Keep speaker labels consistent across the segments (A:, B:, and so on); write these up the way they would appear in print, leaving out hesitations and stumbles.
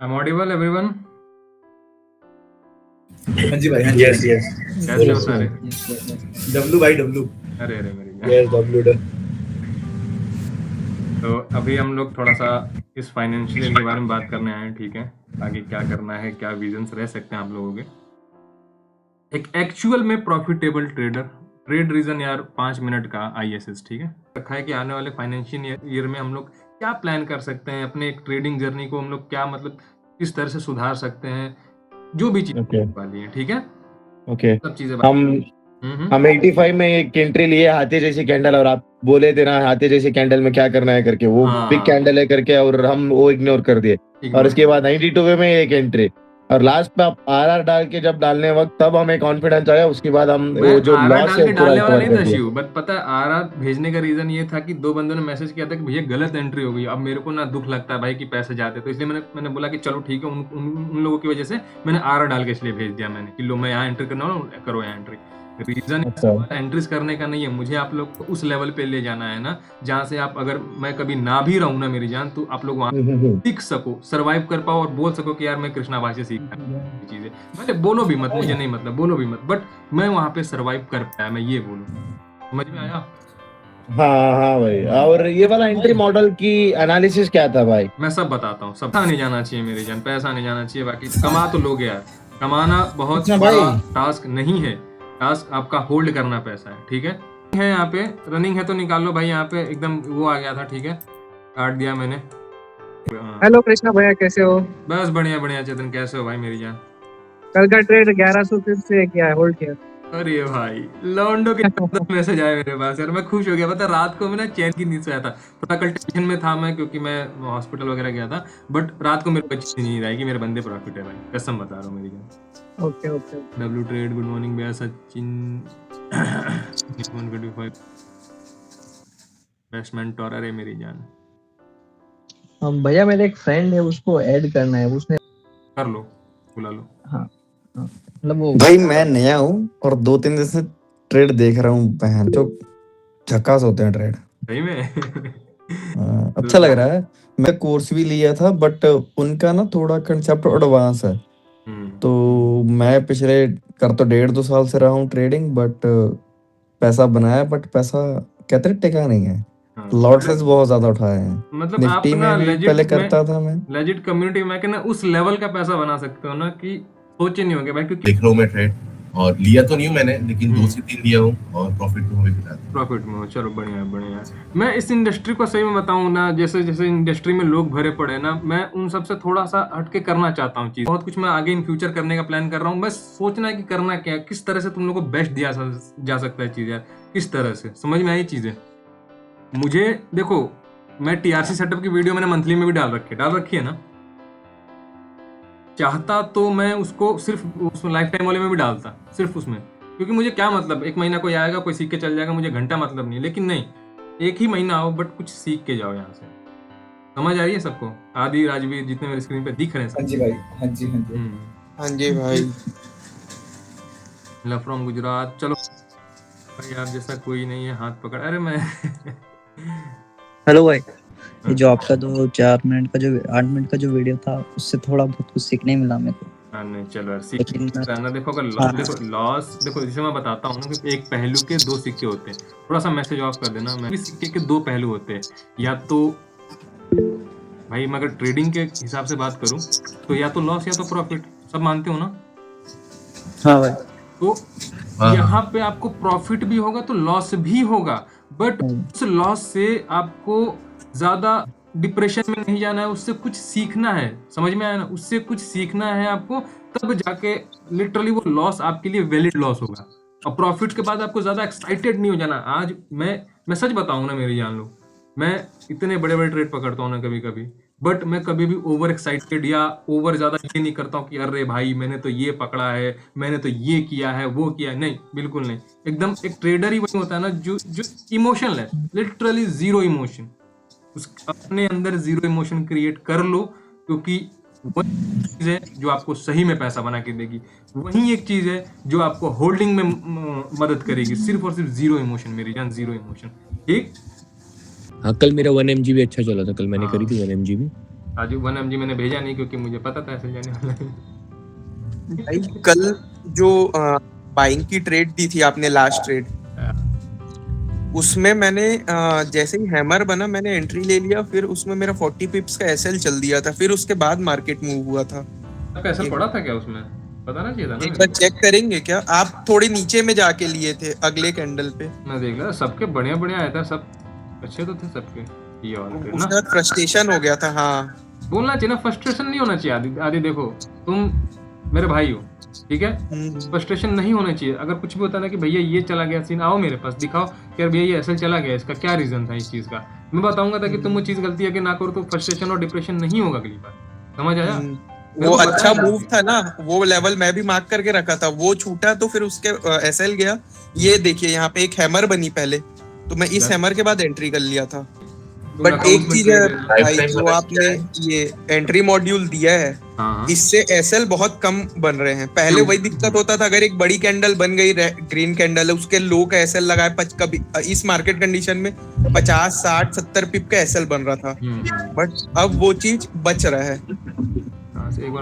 A: I'm audible, everyone?
B: हाँ जी भाई, हाँ जी,
C: यस यस
A: कैसे हो सारे?
B: डब्लू भाई डब्लू।
A: अरे मेरी जान।
C: Yes W done.
A: तो अभी हम लोग थोड़ा सा इस फाइनेंशियल के बारे में बात करने आए हैं, ठीक है? आगे क्या करना है, क्या विजन्स रह सकते हैं आप लोगों के। एक एक्चुअल में प्रॉफिटेबल ट्रेड रीजन यार 5 मिनट का ISS, ठीक है? रखा है कि आने वाले फाइनेंशियल ईयर में हम लोग क्या प्लान कर सकते हैं, अपने एक ट्रेडिंग जर्नी को हम लोग क्या मतलब किस तरह से सुधार सकते हैं, जो भी चीज़
C: ओके
A: वाली है, ठीक है?
C: ओके
A: सब चीज़ें
C: हम 85 में एक एंट्री लिए हाथी जैसी कैंडल, और आप बोले थे ना हाथी जैसी कैंडल में क्या करना है करके, वो बिग
A: हाँ,
C: कैंडल है करके, और हम वो इग्नोर कर दिए। और
A: इग्नोर
C: इसके बाद 92 में एक एंट्री, और लास्ट पे आप RR डाल के जब डालने वक्त तब हमें कॉन्फिडेंस आया, उसके बाद हम
A: मैं
C: वो जो
A: आरा
C: लॉस
A: डाल
C: है
A: के
C: पूरा
A: डालने वाला
C: रिकवर
A: नहीं
C: कर
A: था
C: दिया।
A: शिव, बट पता है आरा भेजने का रीजन ये था कि 2 बंदों ने मैसेज किया था कि भैया गलत एंट्री हो गई। अब मेरे को ना दुख लगता है भाई कि पैसे जाते, तो इसलिए मैंने बोला कि चलो ठीक है, उन लोगों की वजह से मैंने आरा डाल के इसलिए भेज दिया मैंने कि लो मैं यहाँ एंट्री करना हूँ, करो यहाँ एंट्री। रीजन
C: अच्छा
A: एंट्रीज करने का नहीं है, मुझे आप लोग को उस लेवल पे ले जाना है ना जहाँ से आप, अगर मैं कभी ना भी रहूँ ना मेरी जान, तो आप लोग वहाँ सीख सको, सरवाइव कर पाओ और बोल सको कि यार मैं कृष्णा भाई से सीखा चीजें। भले बोलो भी मत, मुझे नहीं मतलब, बोलो भी मत, बट मैं वहां पे सरवाइव कर पाया, मैं ये बोलूं। समझ में आया?
C: हाँ हाँ भाई, और ये वाला एंट्री मॉडल की एनालिसिस क्या था भाई?
A: मैं सब बताता हूँ, सब नहीं जाना चाहिए मेरी जान, पैसा नहीं जाना चाहिए, बाकी कमा तो लोगे यार। कमाना बहुत
C: अच्छा
A: बड़ा
C: भाई।
A: टास्क नहीं है, टास्क आपका होल्ड करना पैसा है, ठीक है यहाँ पे रनिंग है तो निकाल लो भाई, यहाँ पे एकदम वो आ गया था, ठीक है, काट दिया मैंने। हाँ,
D: हेलो कृष्णा भैया, कैसे हो?
A: बस बढ़िया बढ़िया। चेतन कैसे हो भाई मेरी जान?
D: कल का ट्रेड 1100 फिर से किया है, होल्ड किया।
A: अरे भाई लॉन्डो के मैसेज आया मेरे पास यार, मैं खुश हो गया। पता रात को मैं ना चैन की नींद सोया था, थोड़ा कल टेंशन में था मैं, क्योंकि मैं हॉस्पिटल वगैरह गया था, बट रात को मेरे को अच्छी नींद आई कि मेरे बंदे प्रॉफिट है भाई, कसम बता रहा हूँ मेरी जान।
D: Okay okay.
A: W trade good morning भैया सचिन 155 बेस्ट मेंटोर, अरे मेरी जान
D: भैया मेरे एक फ्रेंड है, उसको ऐड करना है, उसने
A: कर लो, बुला लो।
D: हाँ हाँ, मतलब वो
E: भाई मैं नया हूँ और 2-3 दिन से ट्रेड देख रहा हूँ, बहन जो झकास होते हैं ट्रेड।
A: सही में
E: अच्छा लग रहा है। मैं कोर्स भी लिया था बट उनका ना थोड़ा कंसेप्ट एडवांस है, तो मैं पिछले कर तो 1.5-2 साल से रहा हूँ ट्रेडिंग, बट पैसा बनाया, बट पैसा कहते हैं टिका नहीं है। लॉसेस बहुत ज्यादा उठाए हैं।
A: मतलब आप
E: निफ्टी
A: ना
E: में भी
A: लेजिट
E: पहले करता था मैं।
A: लेजिट कम्युनिटी में कहना उस लेवल का पैसा बना सकते हो ना कि सोचे नहीं होंगे भाई, क्योंकि
B: देख रहा हूँ मैं ट्रेड, और लिया तो नहीं हूँ मैंने, लेकिन 2 से 3 लिया हूँ और प्रॉफिट में हुए फिलहाल।
A: प्रॉफिट में हो, चलो बढ़िया है बढ़िया है। मैं इस इंडस्ट्री को सही में बताऊं ना, जैसे जैसे इंडस्ट्री में लोग भरे पड़े हैं ना, मैं उन सब से थोड़ा सा हटके करना चाहता हूँ चीज। बहुत कुछ मैं आगे इन फ्यूचर करने का प्लान कर रहा हूँ, बस सोचना है कि करना क्या है, किस तरह से तुम लोग को बेस्ट दिया जा सकता है चीज यार, किस तरह से समझ में आई चीजें। मुझे देखो, मैं TRC सेटअप की वीडियो मैंने मंथली में भी डाल रखी है ना, चाहता तो मैं उसको सिर्फ उस लाइफ टाइम वाले में भी डालता, सिर्फ उसमें, क्योंकि मुझे क्या मतलब, एक महीना कोई आएगा कोई सीख के चल जाएगा, मुझे घंटा मतलब नहीं, लेकिन नहीं, एक ही महीना आओ बट कुछ सीख के जाओ यहाँ से। समझ आ रही है सबको? आदि राजवीर जितने मेरे स्क्रीन पे दिख रहे हैं
B: हाँ
A: सब।
B: जी भाई, हाँ जी, हाँ जी।
C: हाँ जी भाई।
A: Love from Gujarat. चलो भाई यार, जैसा कोई नहीं है हाथ पकड़, अरे मैं
F: हेलो भाई, ये जो आपका 2-4 मिनट का जो 8 मिनट का जो वीडियो था, उससे थोड़ा बहुत कुछ सीखने मिला मेरे को।
A: हाँ नहीं चलो यार,
F: लेकिन
A: रहना। देखो अगर
F: हाँ।
A: देखो लॉस, देखो जिसे मैं बताता हूँ ना कि एक पहलू के 2 सिक्के होते हैं। थोड़ा सा मैसेज ऑफ कर देना, मैं सिक्के के 2 पहलू होते हैं, या तो भाई मैं अगर ट्रेडिंग के हिसाब से बात करूं तो या तो लॉस या तो प्रॉफिट, सब मानते हो ना?
F: हाँ भाई।
A: तो यहाँ पे आपको प्रॉफिट भी होगा तो लॉस भी होगा, बट उस लॉस से आपको ज्यादा डिप्रेशन में नहीं जाना है, उससे कुछ सीखना है। समझ में आया ना? उससे कुछ सीखना है आपको, तब जाके लिटरली वो लॉस आपके लिए वैलिड लॉस होगा। और प्रॉफिट के बाद आपको ज्यादा एक्साइटेड नहीं हो जाना। आज मैं सच बताऊं ना मेरी जान लो, मैं इतने बड़े बड़े ट्रेड पकड़ता हूँ ना कभी कभी, बट मैं कभी भी ओवर एक्साइटेड या ओवर ज्यादा ये नहीं करता हूँ कि अरे भाई मैंने तो ये पकड़ा है, मैंने तो ये किया है, वो किया है। नहीं, बिल्कुल नहीं। एकदम एक ट्रेडर ही वही होता है ना जो इमोशनल है, लिटरली जीरो इमोशन। उस अपने अंदर जीरो इमोशन क्रिएट कर लो, क्योंकि वही चीज है जो आपको सही में पैसा बना के देगी, वही एक चीज है जो आपको होल्डिंग में मदद करेगी। सिर्फ और सिर्फ जीरो इमोशन मेरी जान, जीरो इमोशन। ठीक।
G: हाँ, कल मेरा 1 mg भी अच्छा चला था, कल मैंने करी थी 1 mg भी।
A: आज 1 mg मैंने भेजा नहीं क्योंकि मुझे पता था ऐसे जाने वाला है।
G: भाई कल जो बाइंग की ट्रेड दी थी आपने, लास्ट ट्रेड, उसमें मैंने जैसे ही हैमर बना मैंने एंट्री ले लिया, फिर उसमें मेरा 40 पिप्स का एसएल चल दिया था, फिर उसके बाद मार्केट मूव हुआ था।
A: आपका ऐसा पड़ा था क्या उसमें? पता ना चाहिए था ना
G: एक बार चेक करेंगे क्या? आप थोड़े नीचे में जाके लिए थे अगले कैंडल पे।
A: मैं देख रहा सबके बढ़िया बढ़िया आया था, सब अच्छे तो थे सबके। ये वाला ट्रेड ना
G: उसके बाद फ्रस्ट्रेशन हो गया था। हाँ
A: बोलना चाहिए ना, फ्रस्ट्रेशन नहीं होना चाहिए। आदि आदि देखो तुम मेरे भाई हो, ठीक है, फ्रस्ट्रेशन नहीं होना चाहिए। अगर कुछ भी होता ना कि भैया ये चला गया सीन, आओ मेरे पास दिखाओ कि यार भैया ये ऐसे चला गया, इसका क्या रीजन था इस चीज का, मैं बताऊंगा ताकि तुम वो चीज गलती है कि ना करो तो फ्रस्ट्रेशन और डिप्रेशन नहीं होगा अगली बार। समझ आया?
G: वो अच्छा मूव था ना, वो लेवल मैं भी मार्क करके रखा था, वो छूटा तो फिर उसके एसएल गया। ये देखिए यहाँ पे एक हैमर बनी पहले, तो मैं इस हैमर के बाद एंट्री कर लिया था। बट एक चीज है भाई, जो आपने ये एंट्री मॉड्यूल दिया है, इससे एसएल बहुत कम बन रहे हैं। पहले वही दिक्कत होता था, अगर एक बड़ी कैंडल बन गई, ग्रीन कैंडल है, उसके लो का एसएल लगाए, कभी इस मार्केट कंडीशन में 50 60 70 पिप का एसएल बन रहा था। बट अब वो चीज बच रहा है।
H: एक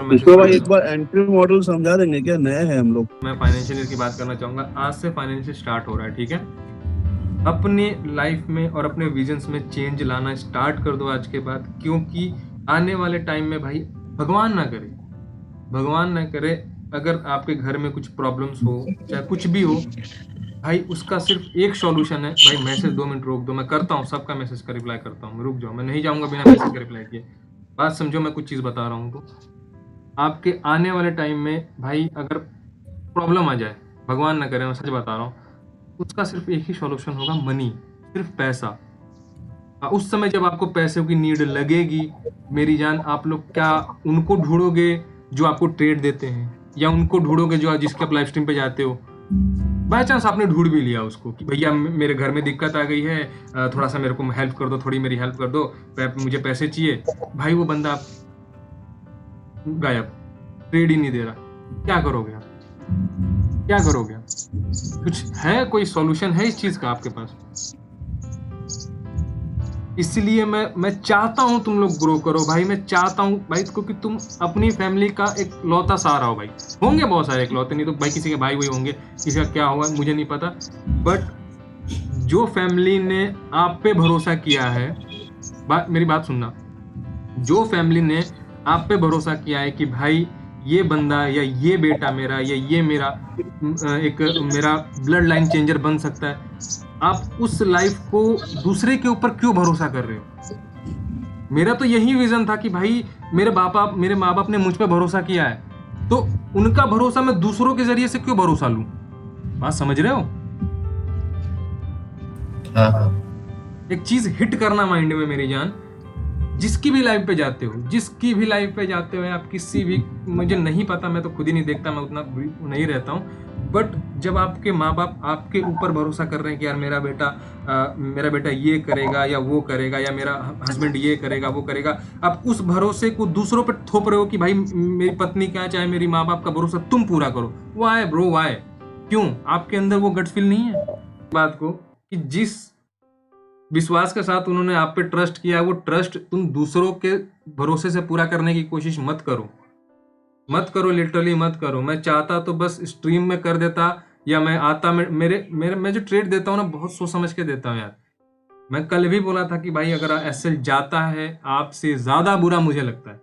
H: बार एंट्री मॉडल समझा देंगे क्या? नए हैं हम लोग।
A: मैं फाइनेंशियल ईयर की बात करना चाहूंगा। आज से फाइनेंशियल स्टार्ट हो रहा है, ठीक है। अपने लाइफ में और अपने विजन्स में चेंज लाना स्टार्ट कर दो आज के बाद, क्योंकि आने वाले टाइम में भाई भगवान ना करे अगर आपके घर में कुछ प्रॉब्लम्स हो, चाहे कुछ भी हो भाई, उसका सिर्फ एक सॉल्यूशन है भाई। मैसेज 2 मिनट रोक दो, मैं करता हूँ सबका मैसेज का रिप्लाई करता हूँ। रुक जाओ, मैं नहीं जाऊंगा बिना मैसेज का रिप्लाई किए। बात समझो, मैं कुछ चीज बता रहा हूँ तो आपके आने वाले टाइम में भाई अगर प्रॉब्लम आ जाए, भगवान ना करे, मैं सच बता रहा हूँ, उसका सिर्फ एक ही सॉल्यूशन होगा, मनी, सिर्फ पैसा। उस समय जब आपको पैसे की नीड लगेगी मेरी जान, आप लोग क्या उनको ढूंढोगे जो आपको ट्रेड देते हैं, या उनको ढूंढोगे जो जिसके आप लाइव स्ट्रीम पे जाते हो? बाय चांस आपने ढूंढ भी लिया उसको कि भैया मेरे घर में दिक्कत आ गई है, थोड़ा सा मेरे को हेल्प कर दो, थोड़ी मेरी हेल्प कर दो, मुझे पैसे चाहिए। भाई वो बंदा गायब, ट्रेड ही नहीं दे रहा। क्या करोगे आप? क्या करोगे आप? कुछ है, कोई सॉल्यूशन है इस चीज का आपके पास? इसलिए मैं चाहता हूं तुम लोग ग्रो करो भाई। मैं चाहता हूं भाई, क्योंकि तुम अपनी फैमिली का एक लौता सहारा हो भाई। होंगे बहुत सारे इकलौते, नहीं तो भाई किसी के भाई वही होंगे, किसी का क्या होगा मुझे नहीं पता। बट जो फैमिली ने आप पे भरोसा किया है, मेरी बात सुनना, जो फैमिली ने आप पे भरोसा किया है कि भाई ये बंदा या ये बेटा मेरा या ये मेरा मेरा ब्लड लाइन चेंजर बन सकता है, आप उस लाइफ को दूसरे के ऊपर क्यों भरोसा कर रहे हो? मेरा तो यही विजन था कि भाई मेरे माँ बाप ने मुझ पे भरोसा किया है, तो उनका भरोसा मैं दूसरों के जरिए से क्यों भरोसा लूं? बात समझ रहे हो? एक चीज हिट करना माइंड में मेरी जान, जिसकी भी लाइफ पे जाते हो आप किसी भी, मुझे नहीं पता, मैं तो खुद ही नहीं देखता, मैं उतना नहीं रहता हूँ। बट जब आपके माँ बाप आपके ऊपर भरोसा कर रहे हैं कि यार मेरा बेटा ये करेगा या वो करेगा, या मेरा हस्बैंड ये करेगा वो करेगा, आप उस भरोसे को दूसरों पर थोप रहे हो कि भाई मेरी पत्नी क्या चाहे, मेरी माँ बाप का भरोसा तुम पूरा करो। Why bro why? क्यों? आपके अंदर वो गट फील नहीं है बात को कि जिस विश्वास के साथ उन्होंने आप पे ट्रस्ट किया, वो ट्रस्ट तुम दूसरों के भरोसे से पूरा करने की कोशिश मत करो, लिटरली मत करो। मैं चाहता तो बस स्ट्रीम में कर देता, या मैं आता, मैं जो ट्रेड देता हूँ ना, बहुत सोच समझ के देता हूँ यार। मैं कल भी बोला था कि भाई अगर एसएल जाता है, आपसे ज्यादा बुरा मुझे लगता है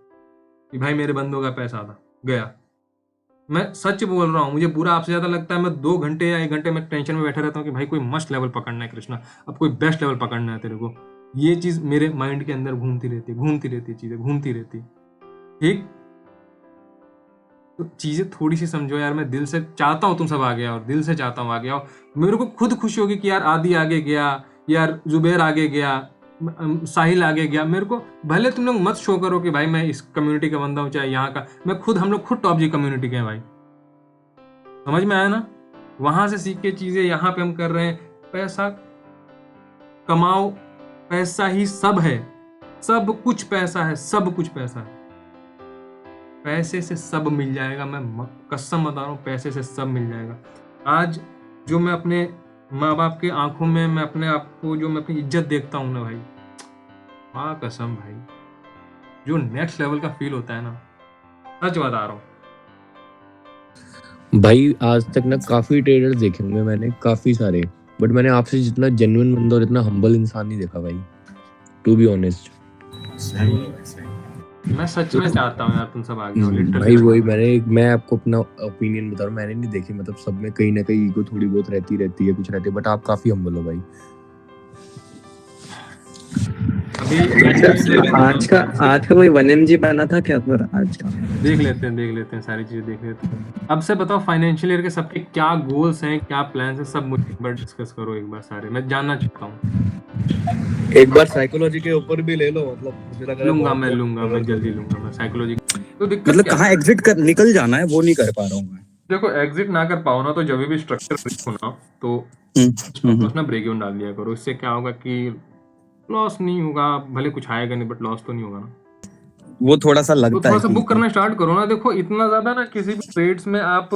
A: कि भाई मेरे बंदों का पैसा था गया। मैं सच बोल रहा हूँ, मुझे बुरा आपसे ज्यादा लगता है। मैं 2 घंटे या 1 घंटे में टेंशन में बैठा रहता हूँ कि भाई कोई मस्त लेवल पकड़ना है कृष्णा, अब कोई बेस्ट लेवल पकड़ना है तेरे को। ये चीज मेरे माइंड के अंदर घूमती रहती चीजें। ठीक, तो चीजें थोड़ी सी समझो यार। मैं दिल से चाहता हूँ तुम सब आगे आओ, दिल से चाहता हूँ आगे आओ। मेरे को खुद खुशी होगी कि यार आदि आगे गया, यार जुबेर आगे गया, साहिल आगे गया। मेरे को भले तुम लोग मत शो करो कि भाई मैं इस कम्युनिटी का बंदा हूँ चाहे यहाँ का, हम लोग खुद टॉप जी कम्युनिटी के हैं भाई। समझ में आया ना? वहां से सीख के चीजें यहाँ पे हम कर रहे हैं। पैसा कमाओ, पैसा ही सब है, सब कुछ पैसा है, सब कुछ पैसा है। पैसे से सब मिल जाएगा, मैं कसम बता रहा हूँ, पैसे से सब मिल जाएगा। आज जो मैं अपने माँ बाप के आंखों में मैं अपने आप को, जो मैं अपनी इज्जत देखता हूँ ना भाई, माँ कसम भाई, जो नेक्स्ट लेवल का फील होता है ना, सच बता रहा हूँ।
I: भाई आज तक ना काफी ट्रेडर्स देखे होंगे मैंने, काफी सारे, बट मैंने आपसे जितना जेन्युइन बंदा और इतना हम्बल इंसान नहीं देखा भाई, टू बी ऑनेस्ट।
A: मैं सच में चाहता हूँ यार तुम सब आगे हो,
I: भाई वही मैं आपको अपना ओपिनियन बता रहा हूँ, मैंने नहीं देखी, मतलब सब में कहीं ना कहीं ईगो थोड़ी बहुत रहती है, कुछ रहती है, बट आप काफी हम्बल हो भाई।
A: अभी
F: आज का कोई 1mg बना था क्या पर आज का?
A: देख लेते हैं सारी चीजें देख लेते हैं। अब से बताओ फाइनेंशियल ईयर के सबके क्या गोल्स हैं, क्या प्लान्स हैं, सब मुझे एक बार डिस्कस करो एक बार सारे, मैं जानना चाहता हूँ।
H: एक बार साइकोलॉजी के ऊपर भी ले लो, मतलब मुझे लग रहा है
A: मैं जल्दी लूंगा मैं साइकोलॉजी। तो दिक्कत
H: मतलब
A: क्या
H: कहाँ एग्जिट कर निकल जाना है वो नहीं कर पा रहा हूँ मैं।
A: देखो एग्जिट ना कर पाओ ना, तो जब भी स्ट्रक्चर ब्रेक हो ना, तो उसमें ब्रेक डाउन डाल दिया करो। इससे क्या होगा कि लॉस नहीं होगा, भले कुछ आएगा नहीं बट लॉस तो नहीं होगा ना।
H: वो थोड़ा सा
A: तो
H: लगता
A: थोड़ा
H: है
A: सा बुक करना स्टार्ट करो ना। देखो इतना ज्यादा ना किसी भी ट्रेड्स में आप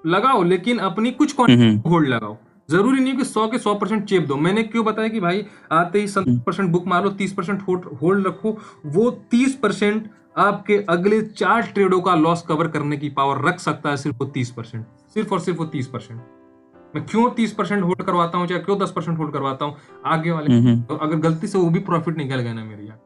A: लगाओ, लेकिन अपनी कुछ होल्ड लगाओ। जरूरी नहीं कि 100 के 100% चेप दो। मैंने क्यों बताया कि भाई आते ही 70% बुक मार लो, 30% होल्ड रखो। वो 30% आपके अगले 4 ट्रेडों का लॉस कवर करने की पावर रख सकता है, सिर्फ वो 30%, सिर्फ और सिर्फ वो 30%। मैं क्यों 30% होल्ड करवाता हूँ, चाहे क्यों 10% होल्ड करवाता हूँ आगे वाले, तो अगर गलती से वो भी प्रॉफिट निकल गया ना मेरी यार,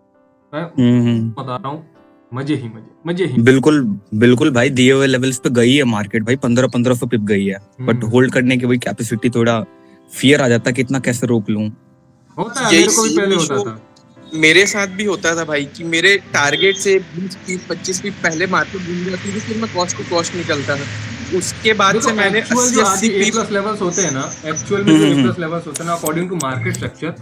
A: मैं बता रहा हूँ मजे ही।
H: बिल्कुल भाई, दिए हुए लेवल्स पे गई है मार्केट भाई, 1500 पिप गई है, बट होल्ड करने की वही कैपेसिटी, थोड़ा फियर आ जाता है कि इतना कैसे रोक लूं।
A: होता है, मेरे को भी पहले होता था।
G: मेरे साथ भी होता था भाई कि मेरे टारगेट से 20-25 फीट पहले मार्केट घूम जाती थी, फिर मैं कॉस्ट टू कॉस्ट निकलता था। उसके बाद से मैंने 80
A: A प्लस लेवल्स होते हैं ना, एक्चुअल में जो A प्लस लेवल्स होते हैं ना, according to market structure,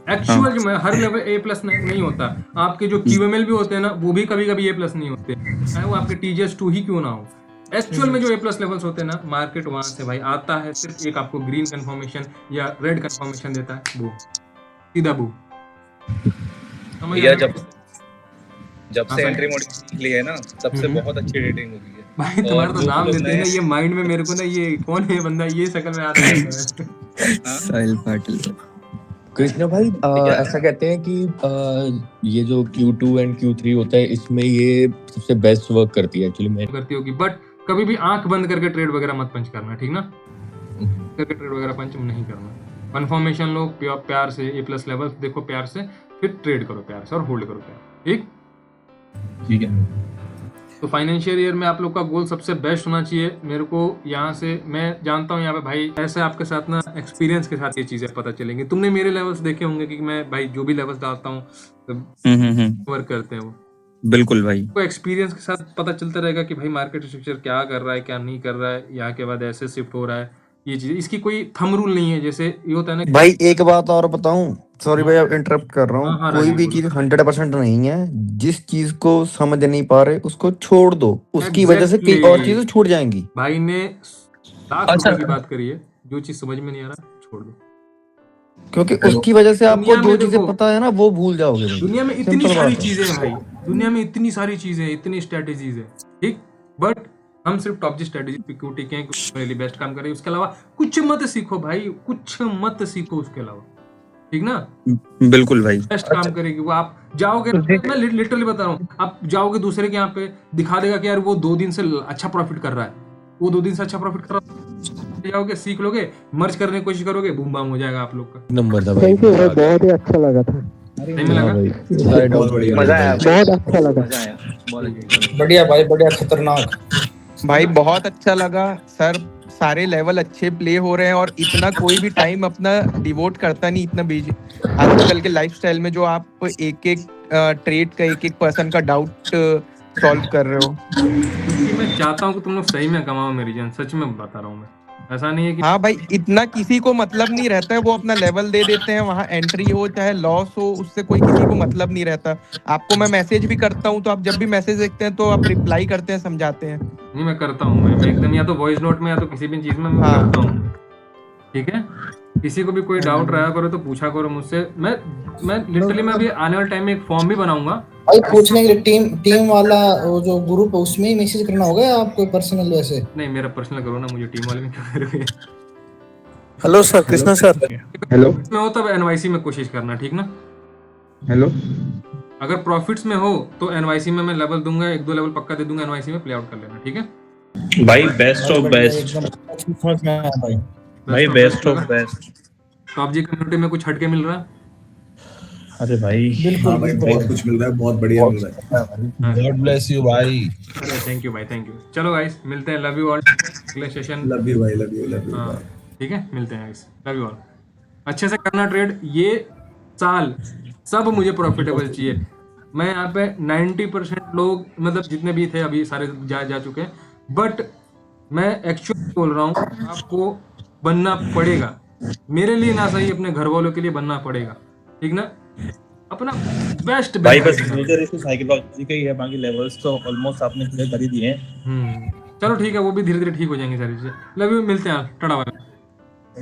A: actual में हर लेवल A प्लस नहीं होता। आपके जो QML भी होते हैं ना, वो भी कभी कभी A प्लस नहीं होते, चाहे वो आपके TGS 2 ही क्यों ना हो। एक्चुअल में जो A प्लस लेवल्स होते हैं ना, मार्केट वहां से भाई आता है, सिर्फ एक आपको ग्रीन कंफर्मेशन या रेड कंफर्मेशन देता है, वो सीधा बू।
J: भैया जब से एंट्री मॉडिफिकेशन ली है ना, तब से बहुत अच्छी रेटिंग हो गई है
A: भाई। तुम्हारा तो नाम लेते हैं ना, ये माइंड में मेरे को ना, ये कौन है बंदा, ये शक्ल में आता है।
F: साहिल पाटिल
I: कृष्णा भाई ऐसा कहते हैं कि ये जो Q2 एंड Q3 होता है, इसमें ये सबसे बेस्ट वर्क करती है एक्चुअली में
A: करती होगी, बट कभी भी आंख बंद करके ट्रेड वगैरह मत पंच करना, ठीक ना? करके ट्रेड वगैरह पंच नहीं करना। कंफर्मेशन लो प्यार से, A प्लस लेवल देखो प्यार से, फिर ट्रेड करो प्यार से और होल्ड करो प्यार,
B: ठीक है।
A: तो फाइनेंशियल ईयर में आप लोग का गोल सबसे बेस्ट होना चाहिए। मेरे को यहाँ से, मैं जानता हूँ यहाँ पे भाई ऐसे आपके साथ ना एक्सपीरियंस के साथ ये चीजें पता चलेंगी। तुमने मेरे लेवल्स देखे होंगे कि मैं भाई जो भी लेवल्स डालता हूँ वर्क करते हैं वो।
H: बिल्कुल भाई,
A: को एक्सपीरियंस के साथ पता चलता रहेगा कि भाई मार्केट स्ट्रक्चर क्या कर रहा है, क्या नहीं कर रहा है, यहाँ के बाद ऐसे शिफ्ट हो रहा है, ये चीज। इसकी कोई थंब रूल नहीं है, जैसे ये होता है ना
E: भाई एक बात और बताऊं, सॉरी भाई इंटरप्ट कर रहा हूँ, कोई भी चीज 100% नहीं है। जिस चीज को समझ नहीं पा रहे उसको छोड़ दो, उसकी वजह से कई और चीजें छूट जाएंगी।
A: भाई ने लाख रुपए की बात करी है, जो चीज समझ में नहीं आ रहा छोड़ दो,
E: क्योंकि उसकी वजह से आपको जो चीजें पता है ना वो भूल जाओगे भाई।
A: दुनिया में इतनी सारी चीजें हैं भाई, दुनिया में इतनी सारी चीजें, इतनी स्ट्रेटेजीज है, ठीक, बट हम सिर्फ टॉप जी स्ट्रेटेजी पे क्यों टिके हैं, मेरे लिए बेस्ट काम करें, उसके अलावा कुछ मत सीखो भाई, कुछ मत सीखो उसके अलावा, ठीक ना?
H: बिल्कुल भाई,
A: बेस्ट काम करेगी वो। आप जाओगे, मैं लिटरली बता रहा हूँ, आप जाओगे दूसरे के यहाँ पे, दिखा देगा कि यार वो 2 दिन से अच्छा प्रॉफिट कर रहा है, वो 2 दिन से अच्छा प्रॉफिट कर रहा है, जाओगे सीख लोगे, मर्ज करने की कोशिश करोगे, बूम बाम हो जाएगा आप लोग का।
I: नंबर था भाई,
D: बहुत ही अच्छा लगा था,
E: मजा आया,
D: बहुत अच्छा लगा,
J: बढ़िया भाई, बढ़िया, खतरनाक
G: भाई, बहुत अच्छा लगा सर। सारे लेवल अच्छे प्ले हो रहे हैं और इतना कोई भी टाइम अपना डिवोट करता नहीं, इतना बिजी आजकल के लाइफस्टाइल में, जो आप एक एक ट्रेड का, एक एक पर्सन का डाउट सॉल्व कर रहे हो।
A: क्योंकि मैं चाहता हूँ कि तुम लोग सही में कमाओ मेरी जान, सच में बता रहा हूँ मैं, ऐसा नहीं है कि
G: हाँ भाई, इतना किसी को मतलब नहीं रहता है, वो अपना लेवल दे देते हैं, वहाँ एंट्री हो चाहे लॉस हो, उससे कोई किसी को मतलब नहीं रहता। आपको मैं मैसेज भी करता हूँ, तो आप जब भी मैसेज देखते हैं तो आप रिप्लाई करते हैं, समझाते हैं।
A: नहीं, मैं करता हूँ, मैं एकदम, या तो वॉइस नोट में या तो किसी भी चीज में मैं करता हूँ, ठीक है? किसी को भी कोई डाउट रहा करो तो पूछा करो मुझसे। मैं लिटरली मैं अभी आने वाले टाइम में एक फॉर्म भी बनाऊंगा
J: भाई, पूछने के लिए टीम वाला वो जो ग्रुप है उसमें ही मैसेज करना होगा या आपको पर्सनल? वैसे
A: नहीं, मेरा पर्सनल करो ना, मुझे टीम वाले में क्यों करोगे?
H: Hello sir, Krishna sir.
D: Hello
A: मैं हो तब NYC में कोशिश करना, ठीक ना?
D: हेलो,
A: अगर प्रॉफिट्स में हो तो एनवाईसी में मैं लेवल दूंगा, 1-2 लेवल पक्का दे दूंगा एनवाईसी में, प्ले आउट कर लेना, ठीक है
J: भाई बेस्ट ऑफ बेस्ट भाई best of best.
A: PUBG community में कुछ हटके मिल रहा है?
J: अरे भाई
B: हाँ भाई बहुत कुछ मिल रहा है, बहुत बढ़िया मिल रहा है।
K: गॉड ब्लेस यू भाई।
A: अरे थैंक यू भाई, थैंक यू। चलो गाइस मिलते हैं, लव यू ऑल, अगले सेशन।
B: लव यू भाई, लव यू
A: हाँ ठीक है, मिलते हैं गाइस, लव यू ऑल। अच्छे से करना ट्रेड, ये साल सब मुझे प्रॉफिटेबल चाहिए। मैं यहाँ पे 90% लोग मतलब जितने भी थे अभी सारे जा चुके हैं, बट मैं एक्चुअली बोल रहा हूँ आपको बनना पड़ेगा, मेरे लिए ना सही अपने घर वालों के लिए बनना पड़ेगा, ठीक ना, अपना बेस्ट
J: भाई बस मेजर इशू साइकोलॉजी का ही है, बाकी लेवल्स तो ऑलमोस्ट आपने क्लियर कर ही दिए हैं।
A: चलो ठीक है, वो भी धीरे धीरे ठीक हो जाएंगे सारी चीजें। लव यू, मिलते हैं, टाटा बाय।